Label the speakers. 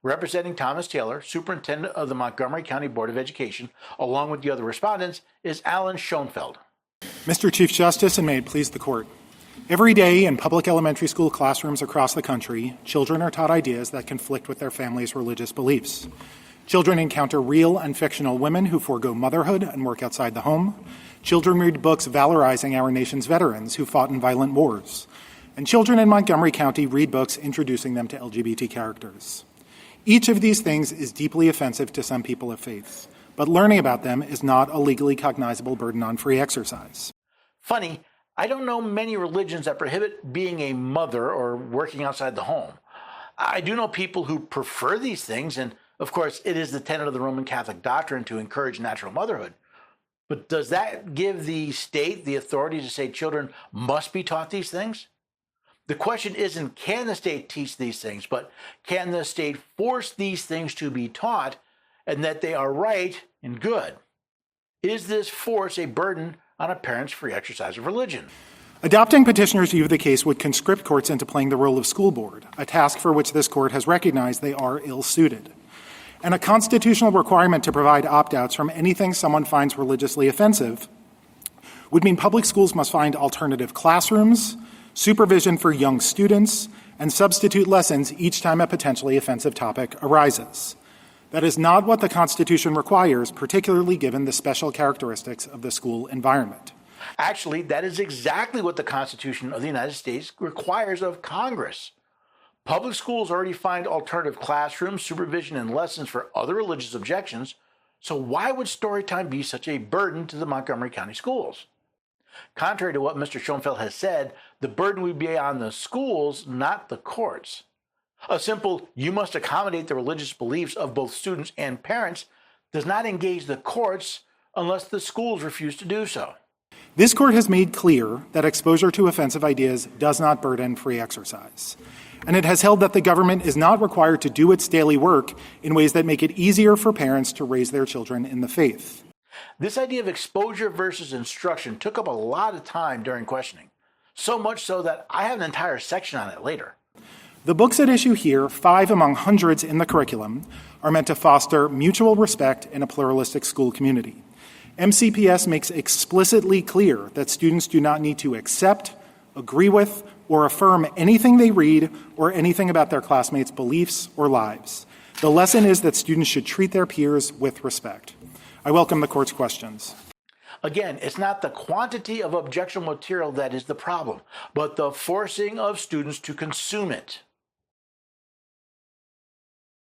Speaker 1: Representing Thomas Taylor, Superintendent of the Montgomery County Board of Education, along with the other respondents, is Alan Schoenfeld.
Speaker 2: Mr. Chief Justice, and may it please the Court. Every day in public elementary school classrooms across the country, children are taught ideas that conflict with their family's religious beliefs. Children encounter real and fictional women who forego motherhood and work outside the home. Children read books valorizing our nation's veterans who fought in violent wars. And children in Montgomery County read books introducing them to LGBT characters. Each of these things is deeply offensive to some people of faith, but learning about them is not a legally cognizable burden on free exercise.
Speaker 1: Funny, I don't know many religions that prohibit being a mother or working outside the home. I do know people who prefer these things, and of course, it is the tenet of the Roman Catholic doctrine to encourage natural motherhood. But does that give the state the authority to say children must be taught these things? The question isn't can the state teach these things, but can the state force these things to be taught and that they are right and good? Is this force a burden on a parent's free exercise of religion?
Speaker 2: Adopting petitioners' view of the case would conscript courts into playing the role of school board, a task for which this court has recognized they are ill-suited. And a constitutional requirement to provide opt-outs from anything someone finds religiously offensive would mean public schools must find alternative classrooms, supervision for young students, and substitute lessons each time a potentially offensive topic arises. That is not what the Constitution requires, particularly given the special characteristics of the school environment.
Speaker 1: Actually, that is exactly what the Constitution of the United States requires of Congress. Public schools already find alternative classrooms, supervision, and lessons for other religious objections, so why would story time be such a burden to the Montgomery County schools? Contrary to what Mr. Schoenfeld has said, the burden would be on the schools, not the courts. A simple, you must accommodate the religious beliefs of both students and parents does not engage the courts unless the schools refuse to do so.
Speaker 2: This court has made clear that exposure to offensive ideas does not burden free exercise. And it has held that the government is not required to do its daily work in ways that make it easier for parents to raise their children in the faith.
Speaker 1: This idea of exposure versus instruction took up a lot of time during questioning, so much so that I have an entire section on it later.
Speaker 2: The books at issue here, 5 among hundreds in the curriculum, are meant to foster mutual respect in a pluralistic school community. MCPS makes explicitly clear that students do not need to accept, agree with, or affirm anything they read or anything about their classmates' beliefs or lives. The lesson is that students should treat their peers with respect. I welcome the court's questions.
Speaker 1: Again, it's not the quantity of objectionable material that is the problem, but the forcing of students to consume it.